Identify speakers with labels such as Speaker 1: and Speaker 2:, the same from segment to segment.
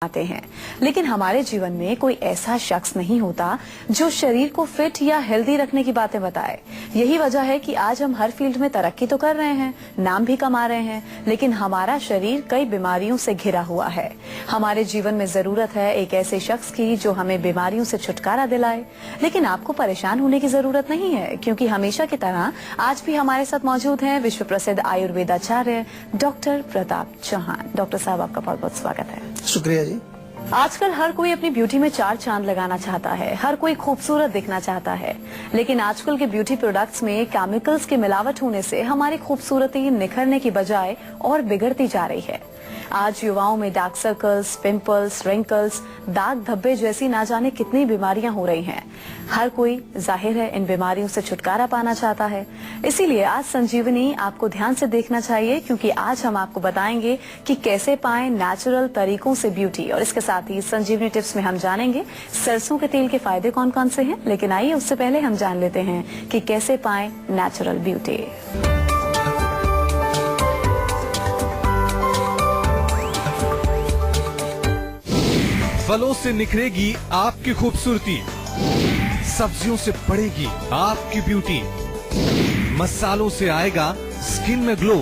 Speaker 1: आते हैं, लेकिन हमारे जीवन में कोई ऐसा शख्स नहीं होता जो शरीर को फिट या हेल्दी रखने की बातें बताए। यही वजह है कि आज हम हर फील्ड में तरक्की तो कर रहे हैं, नाम भी कमा रहे हैं, लेकिन हमारा शरीर कई बीमारियों से घिरा हुआ है। हमारे जीवन में जरूरत है एक ऐसे शख्स की जो हमें बीमारियों से छुटकारा दिलाए। लेकिन आपको परेशान होने की जरूरत नहीं है, क्योंकि हमेशा की तरह आज भी हमारे साथ मौजूद हैं विश्व प्रसिद्ध आयुर्वेदाचार्य डॉक्टर प्रताप चौहान। डॉक्टर साहब, आपका बहुत बहुत स्वागत है।
Speaker 2: शुक्रिया जी।
Speaker 1: आजकल हर कोई अपनी ब्यूटी में चार चांद लगाना चाहता है, हर कोई खूबसूरत दिखना चाहता है, लेकिन आजकल के ब्यूटी प्रोडक्ट्स में केमिकल्स की मिलावट होने से हमारी खूबसूरती निखरने की बजाय और बिगड़ती जा रही है। आज युवाओं में डार्क सर्कल्स, पिंपल्स, रिंकल्स, दाग धब्बे जैसी ना जाने कितनी बीमारियां हो रही हैं। हर कोई जाहिर है इन बीमारियों से छुटकारा पाना चाहता है। इसीलिए आज संजीवनी आपको ध्यान से देखना चाहिए, क्योंकि आज हम आपको बताएंगे कि कैसे पाएं नेचुरल तरीकों से ब्यूटी। और इसके साथ ही संजीवनी टिप्स में हम जानेंगे सरसों के तेल के फायदे कौन कौन से हैं। लेकिन आइए उससे पहले हम जान लेते हैं कि कैसे पाएं नेचुरल ब्यूटी।
Speaker 3: फलों से निखरेगी आपकी खूबसूरती, सब्जियों से बढ़ेगी आपकी ब्यूटी, मसालों से आएगा स्किन में ग्लो।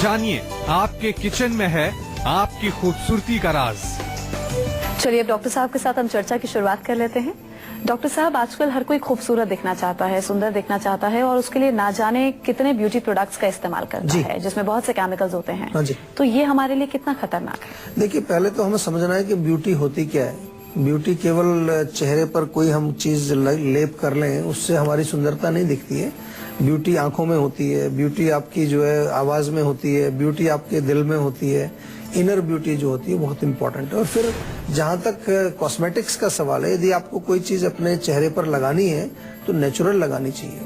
Speaker 3: जानिए आपके किचन में है आपकी खूबसूरती का राज।
Speaker 1: चलिए अब डॉक्टर साहब के साथ हम चर्चा की शुरुआत कर लेते हैं। डॉक्टर साहब, आजकल हर कोई खूबसूरत दिखना चाहता है, सुंदर दिखना चाहता है, और उसके लिए ना जाने कितने ब्यूटी प्रोडक्ट्स का इस्तेमाल करता है, जिसमें बहुत से केमिकल्स होते हैं। तो ये हमारे लिए कितना खतरनाक है?
Speaker 2: देखिए, पहले तो हमें समझना है कि ब्यूटी होती क्या है। ब्यूटी केवल चेहरे पर कोई हम चीज लेप कर लें उससे हमारी सुंदरता नहीं दिखती है। ब्यूटी आंखों में होती है, ब्यूटी आपकी जो है आवाज में होती है, ब्यूटी आपके दिल में होती है। इनर ब्यूटी जो होती है बहुत इंपॉर्टेंट है। और फिर जहाँ तक कॉस्मेटिक्स का सवाल है, यदि आपको कोई चीज अपने चेहरे पर लगानी है तो नेचुरल लगानी चाहिए,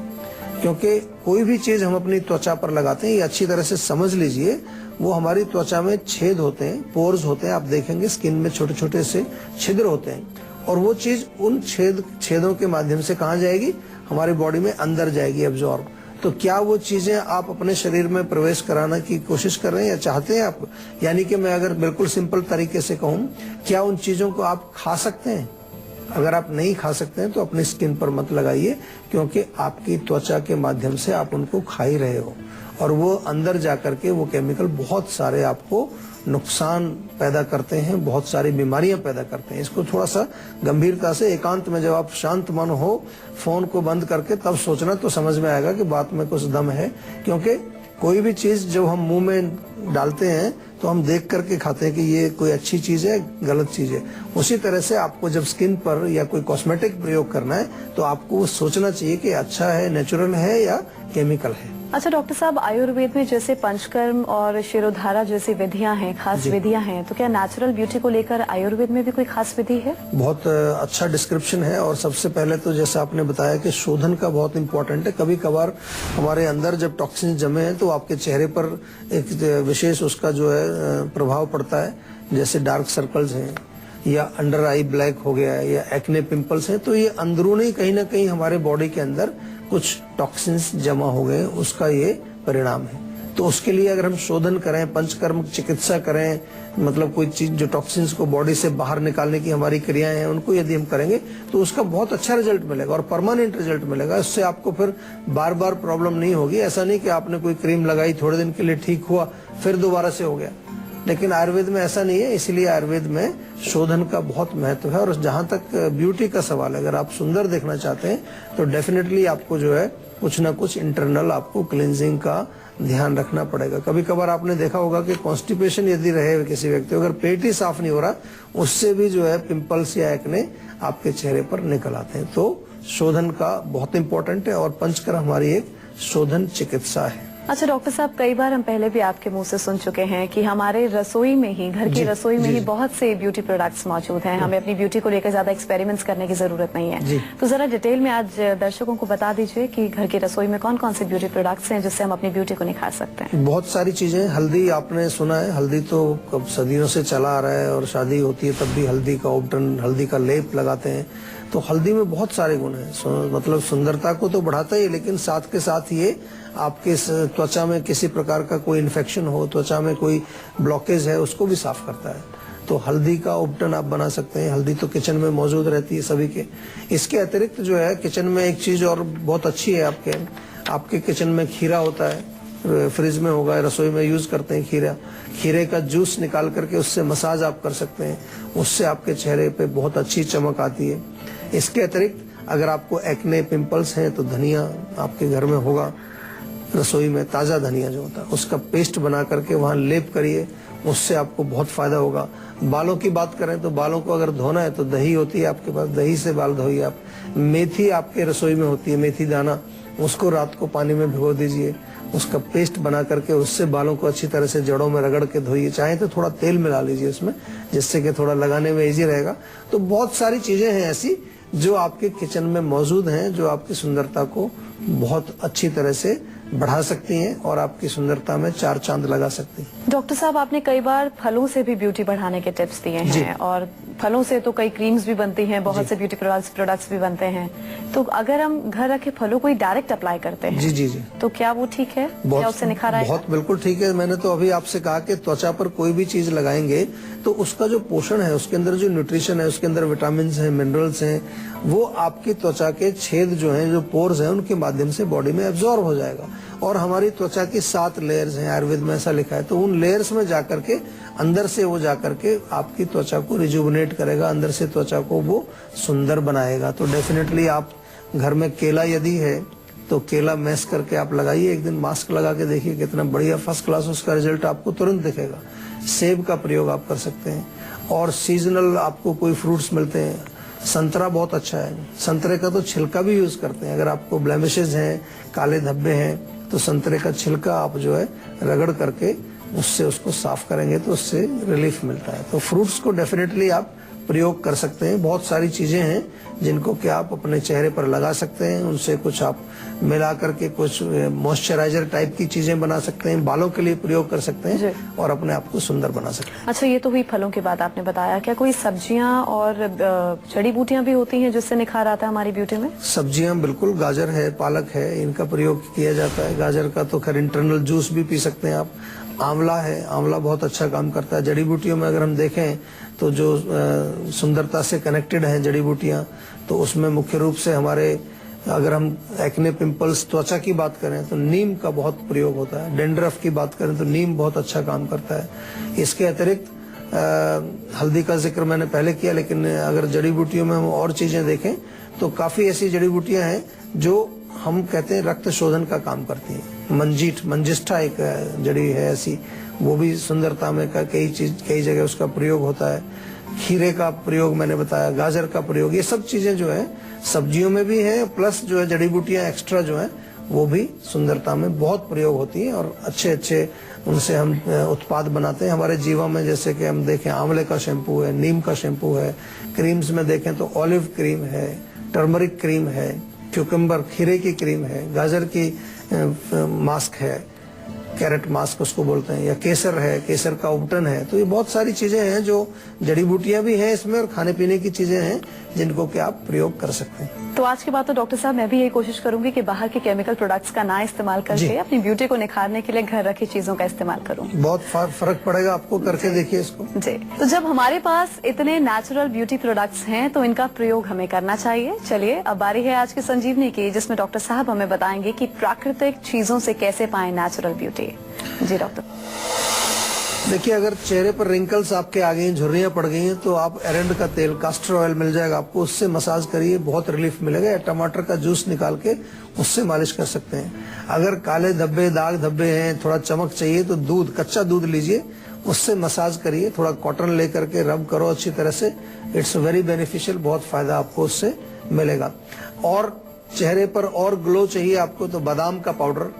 Speaker 2: क्योंकि कोई भी चीज हम अपनी त्वचा पर लगाते हैं, ये अच्छी तरह से समझ लीजिए, वो हमारी त्वचा में छेद होते हैं, पोर्स होते हैं। आप देखेंगे स्किन में छोटे छोटे से छिद्र होते हैं, और वो चीज उन छेदों के माध्यम से कहाँ जाएगी? हमारी बॉडी में अंदर जाएगी, एब्जॉर्ब। तो क्या वो चीजें आप अपने शरीर में प्रवेश कराने की कोशिश कर रहे हैं या चाहते हैं आप? यानी कि मैं अगर बिल्कुल सिंपल तरीके से कहूँ, क्या उन चीजों को आप खा सकते हैं? अगर आप नहीं खा सकते हैं तो अपनी स्किन पर मत लगाइए, क्योंकि आपकी त्वचा के माध्यम से आप उनको खा ही रहे हो, और वो अंदर जाकर के वो केमिकल बहुत सारे आपको नुकसान पैदा करते हैं, बहुत सारी बीमारियां पैदा करते हैं। इसको थोड़ा सा गंभीरता से एकांत में जब आप शांत मन हो, फोन को बंद करके तब सोचना, तो समझ में आएगा कि बात में कुछ दम है। क्योंकि कोई भी चीज जब हम मुंह में डालते हैं तो हम देख करके खाते हैं कि ये कोई अच्छी चीज है, गलत चीज है। उसी तरह से आपको जब स्किन पर या कोई कॉस्मेटिक प्रयोग करना है तो आपको सोचना चाहिए कि अच्छा है, नेचुरल है या केमिकल है।
Speaker 1: अच्छा डॉक्टर साहब, आयुर्वेद में जैसे पंचकर्म और शिरोधारा जैसी विधियां हैं, खास विधियां हैं, तो क्या नेचुरल ब्यूटी को लेकर आयुर्वेद में भी कोई खास विधि है?
Speaker 2: बहुत अच्छा डिस्क्रिप्शन है। और सबसे पहले तो जैसा आपने बताया कि शोधन का बहुत इम्पोर्टेंट है। कभी कभार हमारे अंदर जब टॉक्सिन जमे हैं तो आपके चेहरे पर एक विशेष उसका जो है प्रभाव पड़ता है, जैसे डार्क सर्कल्स हैं या अंडर आई ब्लैक हो गया है या एक्ने पिंपल्स हैं। तो ये अंदरूनी कहीं ना कहीं हमारे बॉडी के अंदर कुछ टॉक्सिन्स जमा हो गए, उसका ये परिणाम है। तो उसके लिए अगर हम शोधन करें, पंचकर्म चिकित्सा करें, मतलब कोई चीज जो टॉक्सिन्स को बॉडी से बाहर निकालने की हमारी क्रियाएं हैं, उनको यदि हम करेंगे तो उसका बहुत अच्छा रिजल्ट मिलेगा और परमानेंट रिजल्ट मिलेगा। इससे आपको फिर बार बार प्रॉब्लम नहीं होगी। ऐसा नहीं कि आपने कोई क्रीम लगाई, थोड़े दिन के लिए ठीक हुआ, फिर दोबारा से हो गया। लेकिन आयुर्वेद में ऐसा नहीं है, इसलिए आयुर्वेद में शोधन का बहुत महत्व है। और जहाँ तक ब्यूटी का सवाल है, अगर आप सुंदर देखना चाहते हैं तो डेफिनेटली आपको जो है कुछ ना कुछ इंटरनल आपको क्लींजिंग का ध्यान रखना पड़ेगा। कभी कभार आपने देखा होगा कि कॉन्स्टिपेशन यदि रहे किसी व्यक्ति, अगर पेट ही साफ नहीं हो रहा, उससे भी जो है पिंपल्स या एक्ने आपके चेहरे पर निकल आते हैं। तो शोधन का बहुत इंपॉर्टेंट है, और पंचकर्म हमारी एक शोधन चिकित्सा है।
Speaker 1: अच्छा डॉक्टर साहब, कई बार हम पहले भी आपके मुंह से सुन चुके हैं कि हमारे रसोई में ही, घर की रसोई में ही बहुत से ब्यूटी प्रोडक्ट्स मौजूद हैं। हमें अपनी ब्यूटी को लेकर ज्यादा एक्सपेरिमेंट्स करने की जरूरत नहीं है। तो जरा डिटेल में आज दर्शकों को बता दीजिए कि घर की रसोई में कौन कौन से ब्यूटी प्रोडक्ट्स हैं जिससे हम अपनी ब्यूटी को निखार सकते हैं।
Speaker 2: बहुत सारी चीजें। हल्दी आपने सुना है, हल्दी तो कब सदियों से चला आ रहा है, और शादी होती है तब भी हल्दी का उपटन, हल्दी का लेप लगाते हैं। तो हल्दी में बहुत सारे गुण हैं। मतलब सुंदरता को तो बढ़ाता ही, लेकिन साथ के साथ ये आपके त्वचा में किसी प्रकार का कोई इन्फेक्शन हो, त्वचा में कोई ब्लॉकेज है, उसको भी साफ करता है। तो हल्दी का उपटन आप बना सकते हैं। हल्दी तो किचन में मौजूद रहती है सभी के। इसके अतिरिक्त जो है किचन में एक चीज और बहुत अच्छी है, आपके किचन में खीरा होता है, फ्रिज में होगा, रसोई में यूज करते हैं खीरा। खीरे का जूस निकाल करके उससे मसाज आप कर सकते हैं, उससे आपके चेहरे पे बहुत अच्छी चमक आती है। इसके अतिरिक्त अगर आपको एक्ने पिंपल्स हैं तो धनिया आपके घर में होगा, रसोई में ताजा धनिया जो होता है उसका पेस्ट बना करके वहां लेप करिए, उससे आपको बहुत फायदा होगा। बालों की बात करें तो बालों को अगर धोना है तो दही होती है आपके पास, दही से बाल धोइए आप। मेथी आपके रसोई में होती है, मेथी दाना, उसको रात को पानी में भिगो दीजिए, उसका पेस्ट बना करके उससे बालों को अच्छी तरह से जड़ों में रगड़ के धोइए। चाहे तो थोड़ा तेल मिला लीजिए उसमें, जिससे कि थोड़ा लगाने में इजी रहेगा। तो बहुत सारी चीजें हैं ऐसी जो आपके किचन में मौजूद हैं, जो आपकी सुंदरता को बहुत अच्छी तरह से बढ़ा सकती हैं और आपकी सुंदरता में चार चांद लगा सकती हैं।
Speaker 1: डॉक्टर साहब, आपने कई बार फलों से भी ब्यूटी बढ़ाने के टिप्स दिए हैं, और फलों से तो कई क्रीम्स भी बनती हैं, बहुत से ब्यूटी प्रोडक्ट्स भी बनते हैं। तो अगर हम घर रखे फलों को ही डायरेक्ट अप्लाई करते हैं
Speaker 2: जी जी जी,
Speaker 1: तो क्या वो ठीक है? क्या उससे निखार आएगा?
Speaker 2: बहुत बिल्कुल ठीक है। मैंने तो अभी आपसे कहा कि त्वचा पर कोई भी चीज लगाएंगे तो उसका जो पोषण है, उसके अंदर जो न्यूट्रिशन है, उसके अंदर विटामिन हैं, मिनरल्स हैं, वो आपकी त्वचा के छेद जो हैं, जो पोर्स हैं, उनके माध्यम से बॉडी में एब्जॉर्ब हो जाएगा। और हमारी त्वचा की 7 लेयर्स हैं, आयुर्वेद में ऐसा लिखा है। तो उन लेयर्स में जाकर के अंदर से वो जाकर के आपकी त्वचा को रिजुवनेट करेगा, अंदर से त्वचा को वो सुंदर बनाएगा। तो डेफिनेटली आप घर में केला यदि है तो केला मैश करके आप लगाइए, एक दिन मास्क लगा के देखिए, कितना बढ़िया फर्स्ट क्लास उसका रिजल्ट आपको तुरंत दिखेगा। सेब का प्रयोग आप कर सकते हैं, और सीजनल आपको कोई फ्रूट्स मिलते हैं, संतरा बहुत अच्छा है, संतरे का तो छिलका भी यूज करते हैं। अगर आपको ब्लेमिशेस हैं, काले धब्बे हैं, तो संतरे का छिलका आप जो है रगड़ करके उससे उसको साफ करेंगे तो उससे रिलीफ मिलता है। तो फ्रूट्स को डेफिनेटली आप प्रयोग कर सकते हैं। बहुत सारी चीजें हैं जिनको कि आप अपने चेहरे पर लगा सकते हैं, उनसे कुछ आप मिला करके कुछ मॉइस्चराइजर टाइप की चीजें बना सकते हैं, बालों के लिए प्रयोग कर सकते हैं और अपने आप को सुंदर बना सकते हैं।
Speaker 1: अच्छा, ये तो हुई फलों की बात आपने बताया, क्या कोई सब्जियां और जड़ी बूटियां भी होती हैं जिससे निखार आता है हमारी ब्यूटी में?
Speaker 2: सब्जियां बिल्कुल, गाजर है, पालक है, इनका प्रयोग किया जाता है। गाजर का तो खैर इंटरनल जूस भी पी सकते हैं आप। आंवला है, आंवला बहुत अच्छा काम करता है। जड़ी बूटियों में अगर हम देखें तो जो सुंदरता से कनेक्टेड हैं जड़ी बूटियां, तो उसमें मुख्य रूप से हमारे, अगर हम एक्ने पिंपल्स त्वचा की बात करें तो नीम का बहुत प्रयोग होता है। डेंड्रफ की बात करें तो नीम बहुत अच्छा काम करता है। इसके अतिरिक्त हल्दी का जिक्र मैंने पहले किया, लेकिन अगर जड़ी बूटियों में हम और चीजें देखें तो काफी ऐसी जड़ी बूटियां हैं जो हम कहते हैं रक्त शोधन का काम करती हैं। मंजिष्ठा एक जड़ी है ऐसी, वो भी सुंदरता में कई जगह उसका प्रयोग होता है। खीरे का प्रयोग मैंने बताया, गाजर का प्रयोग, ये सब चीजें जो है सब्जियों में भी है, प्लस जो है जड़ी बूटियां एक्स्ट्रा जो है वो भी सुंदरता में बहुत प्रयोग होती है और अच्छे अच्छे उनसे हम उत्पाद बनाते हैं हमारे जीवन में। जैसे कि हम देखें आंवले का शैम्पू है, नीम का शैम्पू है, क्रीम्स में देखें तो ऑलिव क्रीम है, टर्मरिक क्रीम है, क्यूकम्बर खीरे की क्रीम है, गाजर की मास्क है, कैरेट मास्क उसको बोलते हैं, या केसर है, केसर का उपटन है। तो ये बहुत सारी चीजें हैं जो जड़ी बूटियां भी हैं इसमें और खाने पीने की चीजें हैं जिनको कि आप प्रयोग कर सकते हैं।
Speaker 1: तो आज के बाद तो डॉक्टर साहब मैं भी यही कोशिश करूंगी कि बाहर के केमिकल प्रोडक्ट्स का ना इस्तेमाल करके अपनी ब्यूटी को निखारने के लिए घर रखी चीजों का इस्तेमाल करूं।
Speaker 2: बहुत फर्क पड़ेगा आपको, करके देखिए इसको।
Speaker 1: जी, तो जब हमारे पास इतने नेचुरल ब्यूटी प्रोडक्ट्स हैं तो इनका प्रयोग हमें करना चाहिए। चलिए, अब बारी है आज की संजीवनी की, जिसमें डॉक्टर साहब हमें बताएंगे कि प्राकृतिक चीजों से कैसे पाएं नेचुरल ब्यूटी। जी डॉक्टर।
Speaker 2: देखिए, अगर चेहरे पर रिंकल्स आपके आ गई, झुर्रियां पड़ गई हैं, तो आप एरंड का तेल, कास्टर ऑयल मिल जाएगा आपको, उससे मसाज करिए, बहुत रिलीफ मिलेगा। या टमाटर का जूस निकाल के उससे मालिश कर सकते हैं। अगर काले धब्बे, दाग धब्बे हैं, थोड़ा चमक चाहिए तो दूध, कच्चा दूध लीजिए, उससे मसाज करिए, थोड़ा कॉटन लेकर के रब करो अच्छी तरह से। इट्स वेरी बेनिफिशियल, बहुत फायदा आपको उससे मिलेगा। और चेहरे पर और ग्लो चाहिए आपको तो बादाम का पाउडर,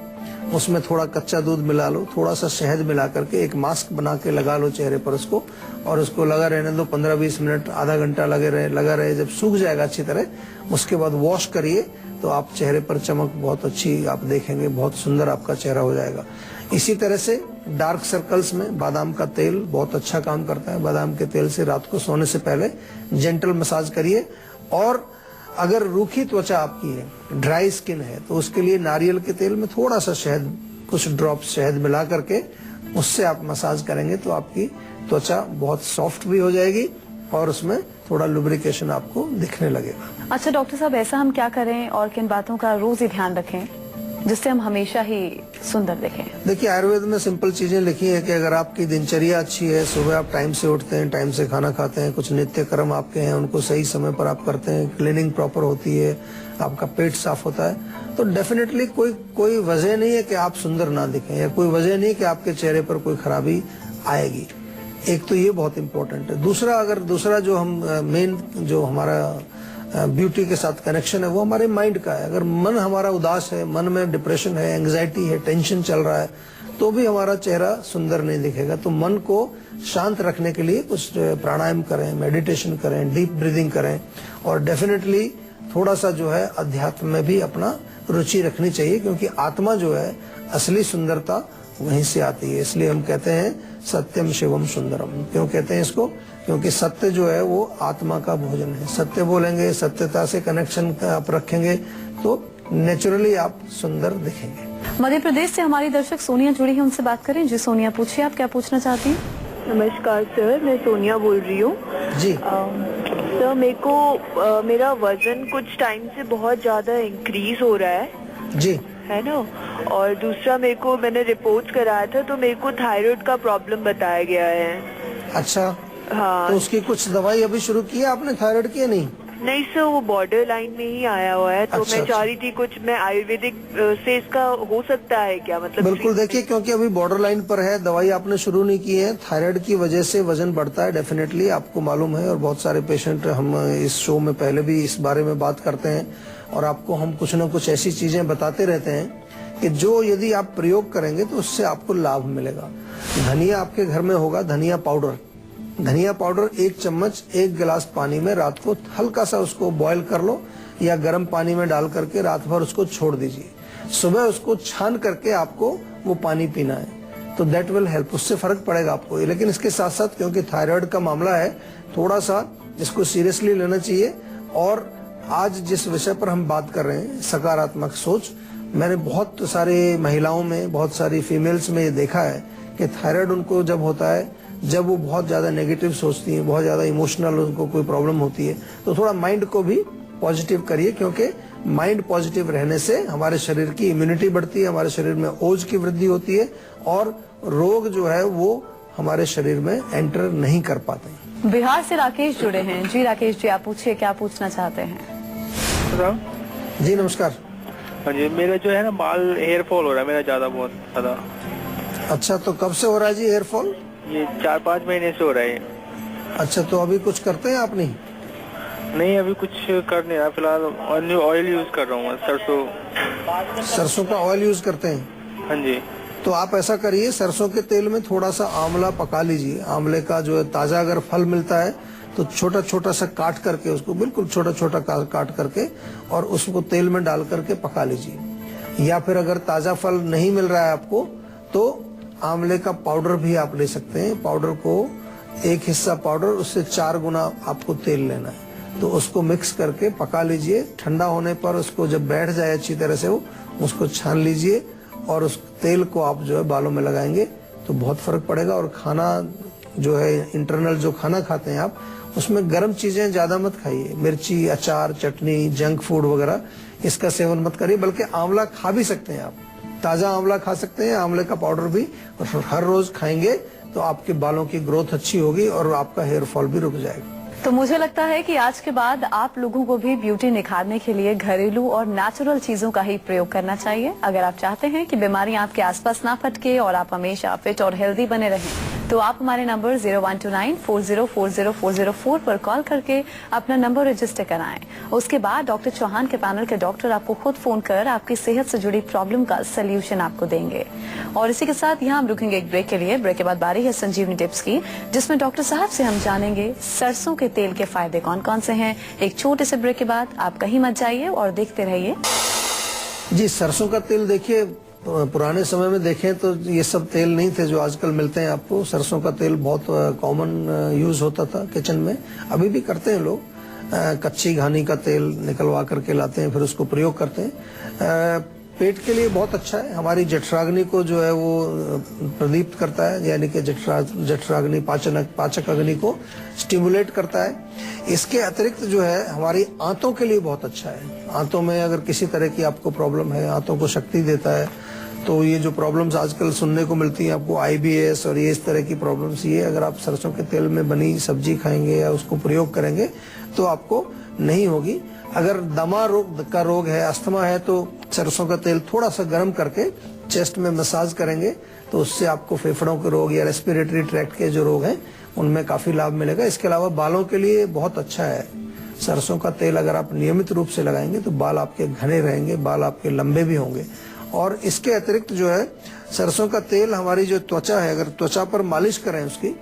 Speaker 2: उसमें थोड़ा कच्चा दूध मिला लो, थोड़ा सा शहद मिला करके एक मास्क बना के लगा लो चेहरे पर उसको, और उसको लगा रहने दो 15-20 मिनट, आधा घंटा लगा रहे। जब सूख जाएगा अच्छी तरह उसके बाद वॉश करिए तो आप चेहरे पर चमक बहुत अच्छी आप देखेंगे, बहुत सुंदर आपका चेहरा हो जाएगा। इसी तरह से डार्क सर्कल्स में बादाम का तेल बहुत अच्छा काम करता है। बादाम के तेल से रात को सोने से पहले जेंटल मसाज करिए। और अगर रूखी त्वचा आपकी है, ड्राई स्किन है, तो उसके लिए नारियल के तेल में थोड़ा सा शहद, कुछ ड्रॉप शहद मिला करके उससे आप मसाज करेंगे तो आपकी त्वचा बहुत सॉफ्ट भी हो जाएगी और उसमें थोड़ा लुब्रिकेशन आपको दिखने लगेगा।
Speaker 1: अच्छा डॉक्टर साहब, ऐसा हम क्या करें और किन बातों का रोज ही ध्यान रखें जिससे हम हमेशा ही सुंदर दिखें?
Speaker 2: देखिए, आयुर्वेद में सिंपल चीजें लिखी है कि अगर आपकी दिनचर्या अच्छी है, सुबह आप टाइम से उठते हैं, टाइम से खाना खाते हैं, कुछ नित्य कर्म आपके हैं उनको सही समय पर आप करते हैं, क्लीनिंग प्रॉपर होती है, आपका पेट साफ होता है, तो डेफिनेटली कोई वजह नहीं है कि आप सुंदर ना दिखें, या कोई वजह नहीं कि आपके चेहरे पर कोई खराबी आएगी। एक तो ये बहुत इंपॉर्टेंट है। दूसरा जो हम मेन जो हमारा ब्यूटी के साथ कनेक्शन है वो हमारे माइंड का है। अगर मन हमारा उदास है, मन में डिप्रेशन है, एंग्जाइटी है, टेंशन चल रहा है, तो भी हमारा चेहरा सुंदर नहीं दिखेगा। तो मन को शांत रखने के लिए कुछ प्राणायाम करें, मेडिटेशन करें, डीप ब्रीदिंग करें, और डेफिनेटली थोड़ा सा जो है अध्यात्म में भी अपना रुचि रखनी चाहिए, क्योंकि आत्मा जो है असली सुंदरता वहीं से आती है। इसलिए हम कहते हैं सत्यम शिवम सुंदरम। क्यों कहते हैं इसको? क्योंकि सत्य जो है वो आत्मा का भोजन है। सत्य बोलेंगे, सत्यता से कनेक्शन आप रखेंगे तो नेचुरली आप सुंदर दिखेंगे।
Speaker 1: मध्य प्रदेश से हमारी दर्शक सोनिया जुड़ी है, उनसे बात करें। जी सोनिया, पूछिए आप क्या पूछना चाहती हैं?
Speaker 4: नमस्कार सर, मैं सोनिया बोल रही हूँ।
Speaker 2: जी
Speaker 4: सर, मेरे को मेरा वजन कुछ टाइम से बहुत ज्यादा इंक्रीज हो रहा है
Speaker 2: जी
Speaker 4: ना, और दूसरा मैंने रिपोर्ट्स कराया था तो मेरे को थायराइड का प्रॉब्लम बताया गया है।
Speaker 2: अच्छा,
Speaker 4: हाँ।
Speaker 2: तो उसकी कुछ दवाई अभी शुरू की है आपने थायराइड की? नहीं
Speaker 4: सर, वो बॉर्डर लाइन में ही आया हुआ है, तो
Speaker 2: अच्छा,
Speaker 4: मैं चाह रही थी कुछ मैं आयुर्वेदिक से इसका हो सकता है क्या, मतलब?
Speaker 2: बिल्कुल, देखिए, क्योंकि अभी बॉर्डर लाइन पर है, दवाई आपने शुरू नहीं की है। थायराइड की वजह से वजन बढ़ता है, डेफिनेटली आपको मालूम है, और बहुत सारे पेशेंट, हम इस शो में पहले भी इस बारे में बात करते हैं, और आपको हम कुछ न कुछ ऐसी चीजें बताते रहते हैं कि जो यदि आप प्रयोग करेंगे तो उससे आपको लाभ मिलेगा। धनिया आपके घर में होगा, धनिया पाउडर 1 चम्मच 1 गिलास पानी में रात को हल्का सा उसको बॉईल कर लो, या गर्म पानी में डाल करके रात भर उसको छोड़ दीजिए। सुबह उसको छान करके आपको वो पानी पीना है, तो दैट विल हेल्प, उससे फर्क पड़ेगा आपको। लेकिन इसके साथ साथ क्योंकि थायराइड का मामला है, थोड़ा सा इसको सीरियसली लेना चाहिए। और आज जिस विषय पर हम बात कर रहे हैं, सकारात्मक सोच, मैंने बहुत सारी महिलाओं में, बहुत सारी फीमेल्स में ये देखा है कि थायराइड उनको जब होता है, जब वो बहुत ज्यादा नेगेटिव सोचती हैं, बहुत ज्यादा इमोशनल उनको कोई प्रॉब्लम होती है, तो थोड़ा माइंड को भी पॉजिटिव करिए, क्योंकि माइंड पॉजिटिव रहने से हमारे शरीर की इम्यूनिटी बढ़ती है, हमारे शरीर में ओज की वृद्धि होती है, और रोग जो है वो हमारे शरीर में एंटर नहीं कर पाते।
Speaker 1: बिहार से राकेश जुड़े हैं। जी राकेश जी, आप पूछिए क्या पूछना चाहते हैं?
Speaker 2: जी नमस्कार।
Speaker 5: हाँ जी, मेरा जो है ना बाल हेयर फॉल हो रहा है मेरा बहुत ज्यादा।
Speaker 2: अच्छा, तो कब से हो रहा है जी हेयर फॉल?
Speaker 5: ये 4-5 महीने से हो रहा है।
Speaker 2: अच्छा, तो अभी कुछ करते हैं आप?
Speaker 5: नहीं, अभी कुछ कर नहीं रहा, फिलहाल ऑयल यूज कर रहा हूँ। सरसों
Speaker 2: का ऑयल यूज करते हैं?
Speaker 5: हाँ जी।
Speaker 2: तो आप ऐसा करिए, सरसों के तेल में थोड़ा सा आंवला पका लीजिए। आंवले का जो है ताजा अगर फल मिलता है तो छोटा छोटा सा काट करके, उसको बिल्कुल छोटा छोटा काट करके, और उसको तेल में डाल करके पका लीजिए। या फिर अगर ताजा फल नहीं मिल रहा है आपको, तो आंवले का पाउडर भी आप ले सकते हैं। पाउडर को 1 हिस्सा पाउडर, उससे 4 गुना आपको तेल लेना है, तो उसको मिक्स करके पका लीजिए। ठंडा होने पर उसको जब बैठ जाए अच्छी तरह से, वो उसको छान लीजिए, और उस तेल को आप जो है बालों में लगाएंगे तो बहुत फर्क पड़ेगा। और खाना जो है, इंटरनल जो खाना खाते हैं आप, उसमें गर्म चीजें ज्यादा मत खाइए। मिर्ची, अचार, चटनी, जंक फूड वगैरह इसका सेवन मत करिए। बल्कि आंवला खा भी सकते हैं आप, ताजा आंवला खा सकते हैं, आंवले का पाउडर भी हर रोज खाएंगे तो आपके बालों की ग्रोथ अच्छी होगी और आपका हेयर फॉल भी रुक जाएगा।
Speaker 1: तो मुझे लगता है कि आज के बाद आप लोगों को भी ब्यूटी निखारने के लिए घरेलू और नेचुरल चीजों का ही प्रयोग करना चाहिए। अगर आप चाहते हैं कि बीमारियां आपके आसपास ना फटके और आप हमेशा फिट और हेल्दी बने रहें, तो आप हमारे नंबर 0129404040 पर कॉल करके अपना नंबर रजिस्टर कराएं। उसके बाद डॉक्टर चौहान के पैनल के डॉक्टर आपको खुद फोन कर आपकी सेहत से जुड़ी प्रॉब्लम का सोल्यूशन आपको देंगे। और इसी के साथ यहाँ हम रुकेंगे एक ब्रेक के लिए। ब्रेक के बाद बारी है संजीवनी टिप्स की, जिसमें डॉक्टर साहब से हम जानेंगे सरसों के तेल के फायदे कौन कौन से हैं। एक छोटे से ब्रेक के बाद आप कहीं मत जाइए और देखते रहिए।
Speaker 2: जी, सरसों का तेल देखिए, पुराने समय में देखें तो ये सब तेल नहीं थे जो आजकल मिलते हैं आपको। सरसों का तेल बहुत कॉमन यूज होता था किचन में, अभी भी करते हैं लोग। कच्ची घानी का तेल निकलवा करके लाते हैं, फिर उसको प्रयोग करते हैं। पेट के लिए बहुत अच्छा है, हमारी जठराग्नि को जो है वो प्रदीप्त करता है, यानी कि जठराग्नि पाचक अग्नि को स्टिमुलेट करता है। इसके अतिरिक्त जो है हमारी आंतों के लिए बहुत अच्छा है। आंतों में अगर किसी तरह की आपको प्रॉब्लम है, आंतों को शक्ति देता है। तो ये जो प्रॉब्लम्स आजकल सुनने को मिलती हैं आपको, IBS और ये इस तरह की प्रॉब्लम्स, ये अगर आप सरसों के तेल में बनी सब्जी खाएंगे या उसको प्रयोग करेंगे तो आपको नहीं होगी। अगर दमा का रोग है, अस्थमा है, तो सरसों का तेल थोड़ा सा गर्म करके चेस्ट में मसाज करेंगे तो उससे आपको फेफड़ों के रोग या रेस्पिरेटरी ट्रैक्ट के जो रोग हैं उनमें काफी लाभ मिलेगा। इसके अलावा बालों के लिए बहुत अच्छा है। सरसों का तेल अगर आप नियमित रूप से लगाएंगे तो बाल आपके घने रहेंगे, बाल आपके लंबे भी होंगे। और इसके अतिरिक्त जो है सरसों का तेल हमारी जो त्वचा है, अगर त्वचा पर मालिश करें उसकी,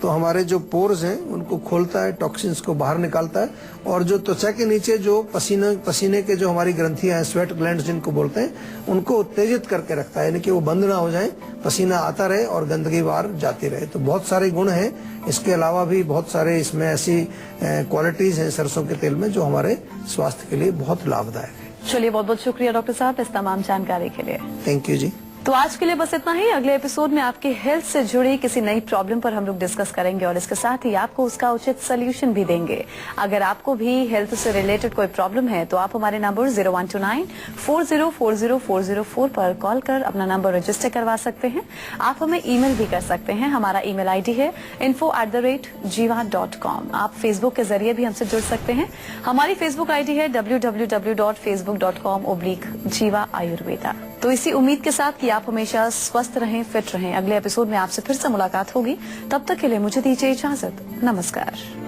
Speaker 2: तो हमारे जो पोर्स हैं उनको खोलता है, टॉक्सिन्स को बाहर निकालता है। और जो त्वचा के नीचे जो पसीने के जो हमारी ग्रंथियां हैं, स्वेट ग्लैंड्स जिनको बोलते हैं, उनको उत्तेजित करके रखता है, यानी कि वो बंद ना हो जाए, पसीना आता रहे और गंदगी बाहर जाती रहे। तो बहुत सारे गुण हैं। इसके अलावा भी बहुत सारे इसमें ऐसी क्वालिटीज हैं सरसों के तेल में जो हमारे स्वास्थ्य के लिए बहुत लाभदायक है।
Speaker 1: चलिए, बहुत बहुत शुक्रिया डॉक्टर साहब इस तमाम जानकारी के लिए।
Speaker 2: थैंक यू जी।
Speaker 1: तो आज के लिए बस इतना ही। अगले एपिसोड में आपके हेल्थ से जुड़ी किसी नई प्रॉब्लम पर हम लोग डिस्कस करेंगे और इसके साथ ही आपको उसका उचित सोल्यूशन भी देंगे। अगर आपको भी हेल्थ से रिलेटेड कोई प्रॉब्लम है तो आप हमारे नंबर 0129404004 पर कॉल कर अपना नंबर रजिस्टर करवा सकते हैं। आप हमें ईमेल भी कर सकते हैं। हमारा ईमेल आईडी है info@jiva.com। आप फेसबुक के जरिए भी हमसे जुड़ सकते हैं। हमारी फेसबुक आईडी है www.facebook.com/jiva ayurveda। तो इसी उम्मीद के साथ कि आप हमेशा स्वस्थ रहें, फिट रहें, अगले एपिसोड में आपसे फिर से मुलाकात होगी। तब तक के लिए मुझे दीजिए इजाजत। नमस्कार।